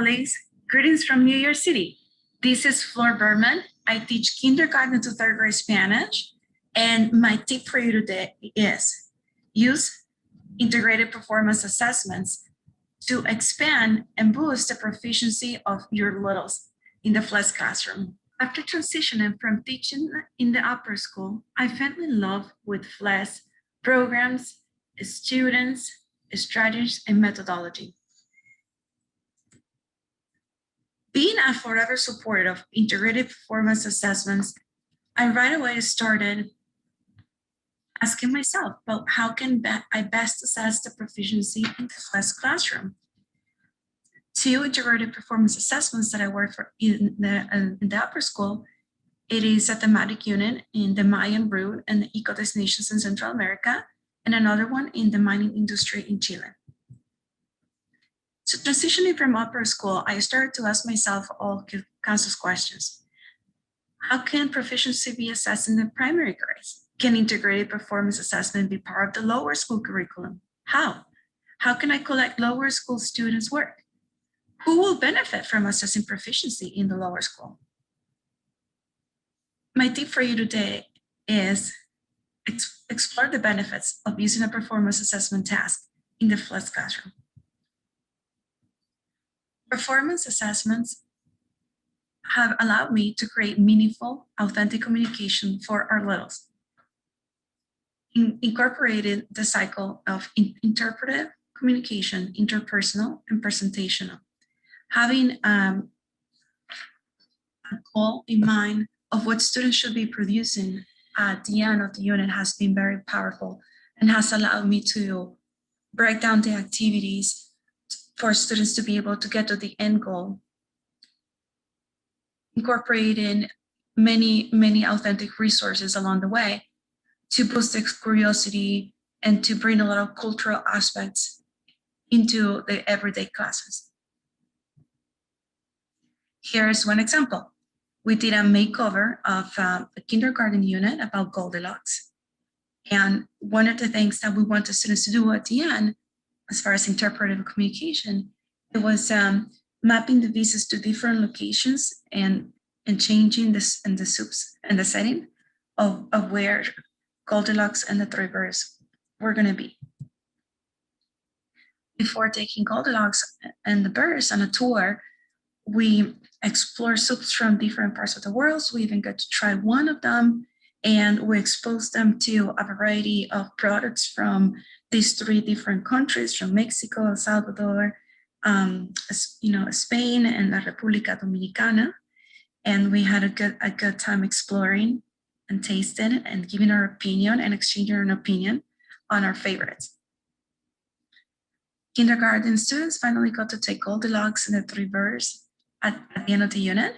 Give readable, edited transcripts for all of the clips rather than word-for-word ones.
colleagues, greetings from New York City. This is Flor Berman. I teach kindergarten to third grade Spanish, and my tip for you today is use integrated performance assessments to expand and boost the proficiency of your littles in the FLES classroom. After transitioning from teaching in the upper school, I fell in love with FLES programs, students, strategies, and methodology. Being a forever supporter of integrated performance assessments, I right away started asking myself, well, how can I best assess the proficiency in the FLES classroom? Two integrated performance assessments that I work for in the upper school, it is a thematic unit in the Mayan root and the eco destinations in Central America, and another one in the mining industry in Chile. So transitioning from upper school, I started to ask myself all kinds of questions. How can proficiency be assessed in the primary grades? Can integrated performance assessment be part of the lower school curriculum? How? How can I collect lower school students' work? Who will benefit from assessing proficiency in the lower school? My tip for you today is explore the benefits of using a performance assessment task in the FLES classroom. Performance assessments have allowed me to create meaningful, authentic communication for our littles. Incorporated the cycle of interpretive communication, interpersonal, and presentational. Having a goal in mind of what students should be producing at the end of the unit has been very powerful and has allowed me to break down the activities for students to be able to get to the end goal, incorporating many authentic resources along the way to boost their curiosity and to bring a lot of cultural aspects into the everyday classes. Here's one example. We did a makeover of a kindergarten unit about Goldilocks. And one of the things that we want the students to do at the end, as far as interpretive communication, it was mapping the visits to different locations and changing this and the soups and the setting of where Goldilocks and the three bears were going to be. Before taking Goldilocks and the bears on a tour, we explore soups from different parts of the world. So we even got to try one of them, and we exposed them to a variety of products from these three different countries, from Mexico, El Salvador, Spain, and La República Dominicana. And we had a good time exploring and tasting and giving our opinion and exchanging an opinion on our favorites. Kindergarten students finally got to take Goldilocks and the three bears at the end of the unit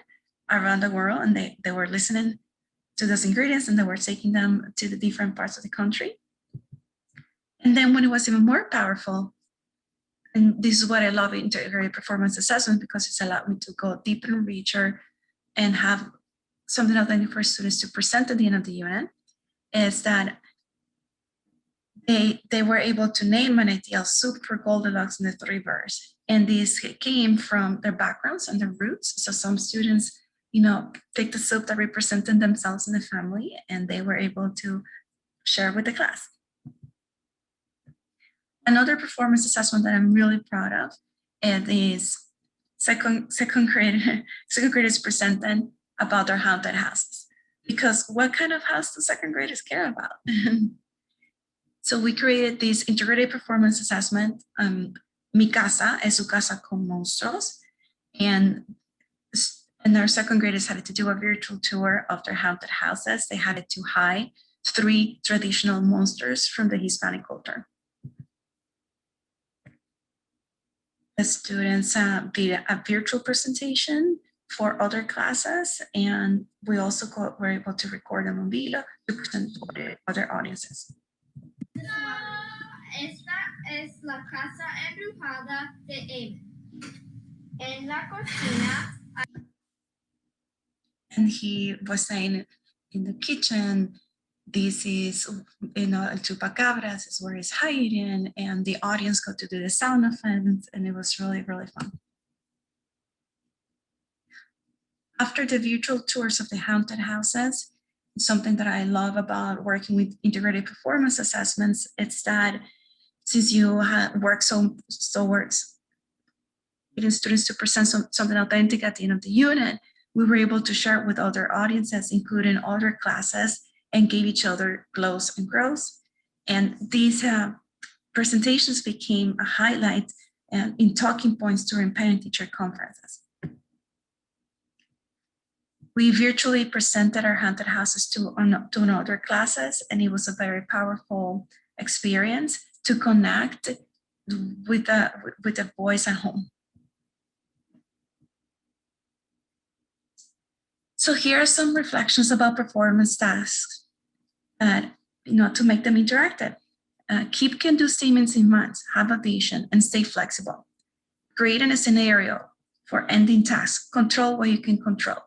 around the world, and they were listening to those ingredients and they were taking them to the different parts of the country. And then when it was even more powerful, and this is what I love in integrated performance assessment, because it's allowed me to go deeper and richer and have something authentic for students to present at the end of the unit, is that they were able to name an ideal soup for Goldilocks and the three bears. And this came from their backgrounds and their roots. So some students, picked the soup that represented themselves and the family, and they were able to share with the class. Another performance assessment that I'm really proud of, and is second graders presenting about their haunted houses. Because what kind of house do second graders care about? So we created this integrated performance assessment, Mi Casa es su casa con monstruos, and our second graders had to do a virtual tour of their haunted houses. They had to hide 3 traditional monsters from the Hispanic culture. The students did a virtual presentation for other classes, and we also were able to record them on video to present to other audiences. Esta es la casa embrujada de Amy. En la cocina. And he was saying, in the kitchen, this is, El Chupacabras is where he's hiding, and the audience got to do the sound effects, and it was really, really fun. After the virtual tours of the haunted houses, something that I love about working with integrated performance assessments, it's that since you work works getting students to present something authentic at the end of the unit, we were able to share it with other audiences, including other classes, and gave each other glows and grows. And these presentations became a highlight in talking points during parent-teacher conferences. We virtually presented our haunted houses to other classes, and it was a very powerful experience to connect with the boys at home. So here are some reflections about performance tasks to make them interactive. Keep can-do statements in mind, have a vision, and stay flexible. Create a scenario for ending tasks. Control what you can control.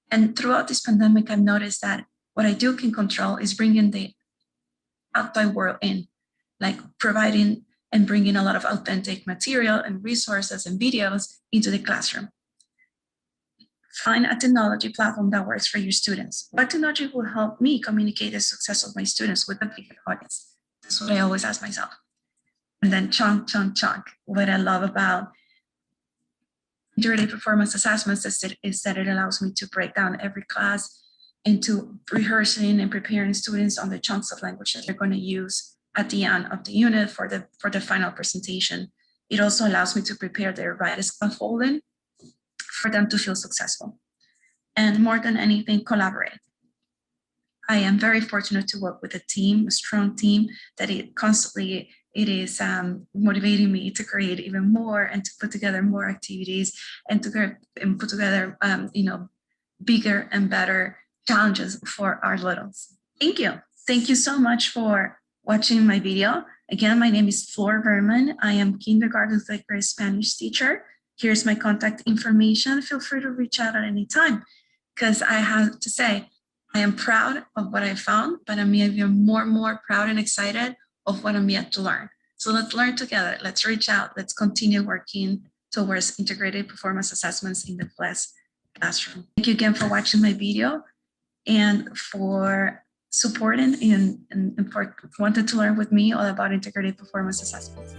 And throughout this pandemic, I've noticed that what I do can control is bringing the outside world in, like providing and bringing a lot of authentic material and resources and videos into the classroom. Find a technology platform that works for your students. What technology will help me communicate the success of my students with a bigger audience? That's what I always ask myself. And then chunk. What I love about integrated performance assessments is that it allows me to break down every class into rehearsing and preparing students on the chunks of language that they're going to use at the end of the unit for the final presentation. It also allows me to prepare their right scaffolding for them to feel successful. And more than anything, collaborate. I am very fortunate to work with a team, a strong team, that it is motivating me to create even more and to put together more activities and to put together, bigger and better challenges for our littles. Thank you. Thank you so much for watching my video. Again, my name is Flor Berman. I am kindergarten third grade Spanish teacher. Here's my contact information. Feel free to reach out at any time, because I have to say, I am proud of what I found, but I'm even more proud and excited of what I'm yet to learn. So let's learn together. Let's reach out. Let's continue working towards integrated performance assessments in the classroom. Thank you again for watching my video and for supporting and for wanting to learn with me all about integrated performance assessments.